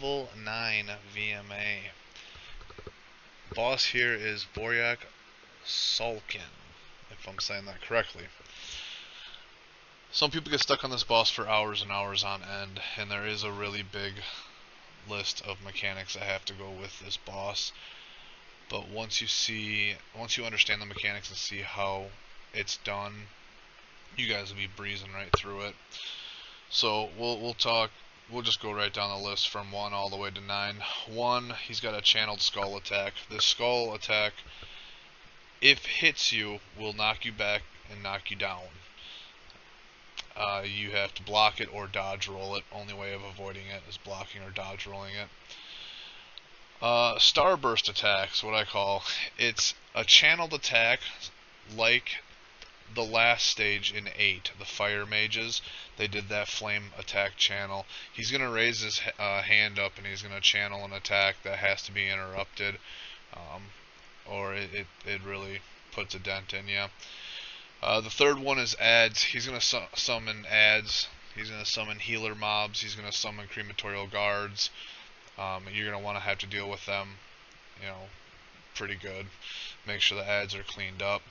level 9 VMA. Boss here is Magicka Sorc, if I'm saying that correctly. Some people get stuck on this boss for hours and hours on end, and there is a really big list of mechanics that have to go with this boss. But once you understand the mechanics and see how it's done, you guys will be breezing right through it. So we'll just go right down the list from 1 all the way to 9. 1, he's got a channeled skull attack. This skull attack, if hits you, will knock you back and knock you down. You have to block it or dodge roll it. Only way of avoiding it is blocking or dodge rolling it. Starburst attacks, what I call. It's a channeled attack like the last stage in 8, the fire mages. They did that flame attack channel. He's going to raise his hand up and he's going to channel an attack that has to be interrupted, or it really puts a dent in you. The third one is ads. He's going to summon ads. He's going to summon healer mobs. He's going to summon crematorial guards. You're going to want to have to deal with them, pretty good. Make sure the ads are cleaned up.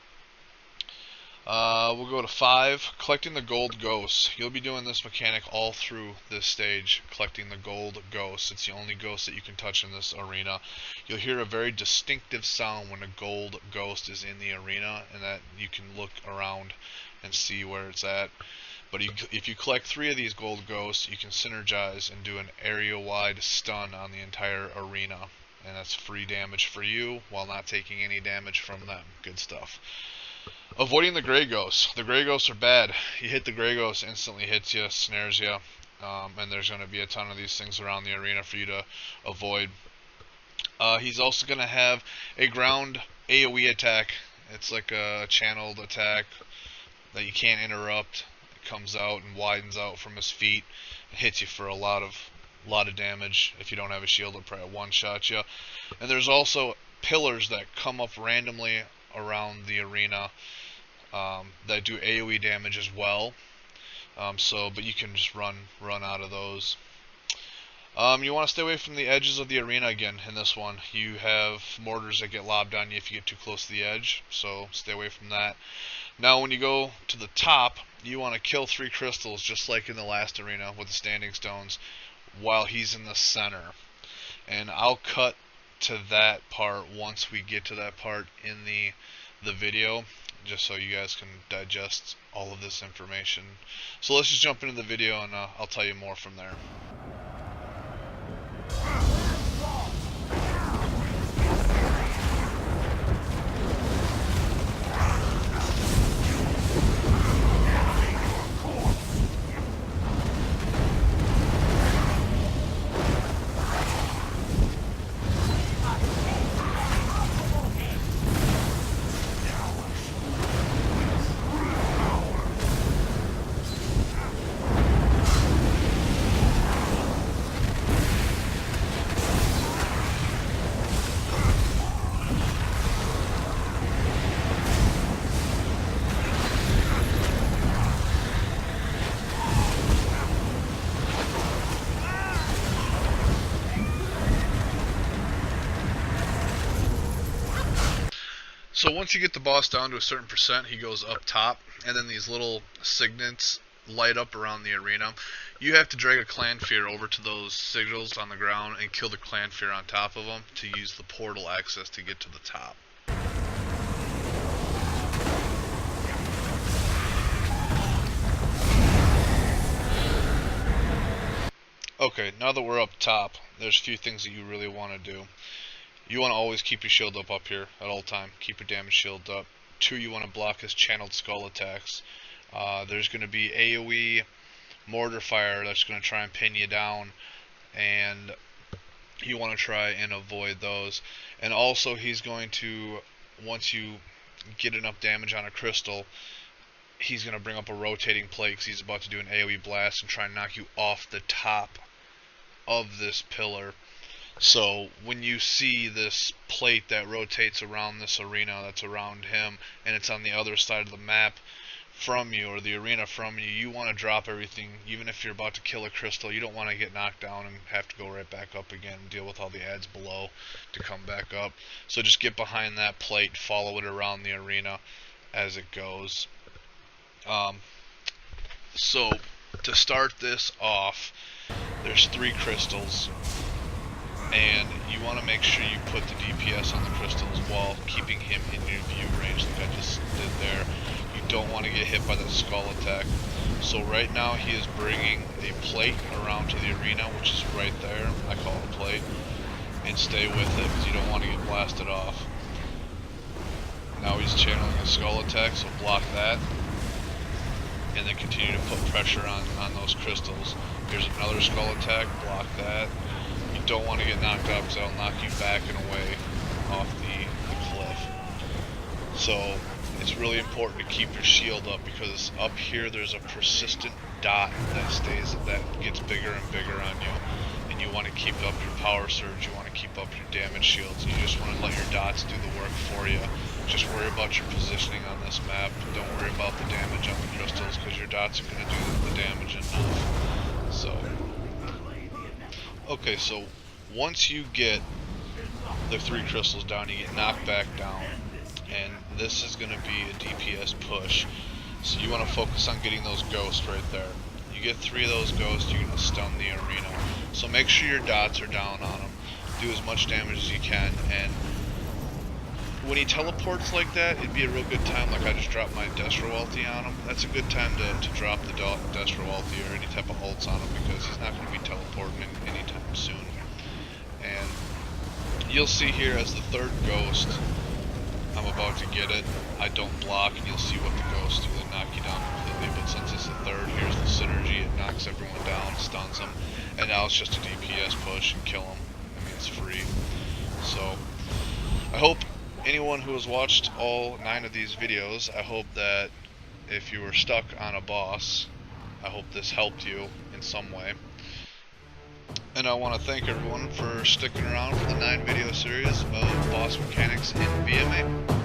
We'll go to 5, collecting the gold ghosts. You'll be doing this mechanic all through this stage, collecting the gold ghosts. It's the only ghost that you can touch in this arena. You'll hear a very distinctive sound when a gold ghost is in the arena, and that you can look around and see where it's at. But if you collect 3 of these gold ghosts, you can synergize and do an area-wide stun on the entire arena. And that's free damage for you while not taking any damage from them. Good stuff. Avoiding the gray ghosts. The gray ghosts are bad. You hit the gray ghost, instantly hits you, snares you, and there's going to be a ton of these things around the arena for you to avoid. He's also going to have a ground AoE attack. It's like a channeled attack that you can't interrupt. It comes out and widens out from his feet. It hits you for a lot of damage. If you don't have a shield, it'll probably one-shot you. And there's also pillars that come up randomly around the arena that do AoE damage as well. But you can just run out of those. You want to stay away from the edges of the arena again in this one. You have mortars that get lobbed on you if you get too close to the edge, so stay away from that. Now when you go to the top, you want to kill 3 crystals just like in the last arena with the standing stones while he's in the center. And I'll cut to that part once we get to that part in the video, just so you guys can digest all of this information. So let's just jump into the video and I'll tell you more from there. So once you get the boss down to a certain percent, he goes up top, and then these little signets light up around the arena. You have to drag a clanfear over to those sigils on the ground and kill the clanfear on top of them to use the portal access to get to the top. Okay, now that we're up top, there's a few things that you really want to do. You want to always keep your shield up here at all time. Keep your damage shield up. 2, you want to block his channeled skull attacks. There's going to be AoE mortar fire that's going to try and pin you down, and you want to try and avoid those. And also he's going to, once you get enough damage on a crystal, he's going to bring up a rotating plate because he's about to do an AoE blast and try and knock you off the top of this pillar. So when you see this plate that rotates around this arena that's around him and it's on the other side of the map, from you, or the arena from you, you want to drop everything. Even if you're about to kill a crystal, you don't want to get knocked down and have to go right back up again and deal with all the adds below to come back up. So just get behind that plate, follow it around the arena as it goes. So to start this off, there's 3 crystals, and you want to make sure you put the DPS on the crystals while keeping him in your view range like I just did there. You don't want to get hit by that skull attack. So right now he is bringing a plate around to the arena, which is right there. I call it a plate. And stay with it because you don't want to get blasted off. Now he's channeling a skull attack, so block that. And then continue to put pressure on those crystals. Here's another skull attack, block that. You don't want to get knocked out because that'll knock you back and away off the cliff. So it's really important to keep your shield up, because up here there's a persistent dot that gets bigger and bigger on you. And you want to keep up your power surge, you want to keep up your damage shields. You just want to let your dots do the work for you. Just worry about your positioning on this map. Don't worry about the damage on the crystals, because your dots are going to do the damage enough. So, okay, so once you get the 3 crystals down, you get knocked back down. And this is going to be a DPS push. So you want to focus on getting those ghosts right there. You get 3 of those ghosts, you're going to stun the arena. So make sure your dots are down on them. Do as much damage as you can, and when he teleports like that, it'd be a real good time, like I just dropped my Destro ulti on him. That's a good time to drop the Destro ulti or any type of ults on him, because he's not going to be teleporting anytime soon. And you'll see here as the 3rd ghost, I'm about to get it, I don't block, and you'll see what the ghosts do. They knock you down completely, but since it's the 3rd, here's the synergy. It knocks everyone down, stuns them, and now it's just a DPS push and kill them. I mean, it's free. So I hope anyone who has watched all 9 of these videos, I hope that if you were stuck on a boss, I hope this helped you in some way. And I want to thank everyone for sticking around for the 9 video series of boss mechanics in VMA.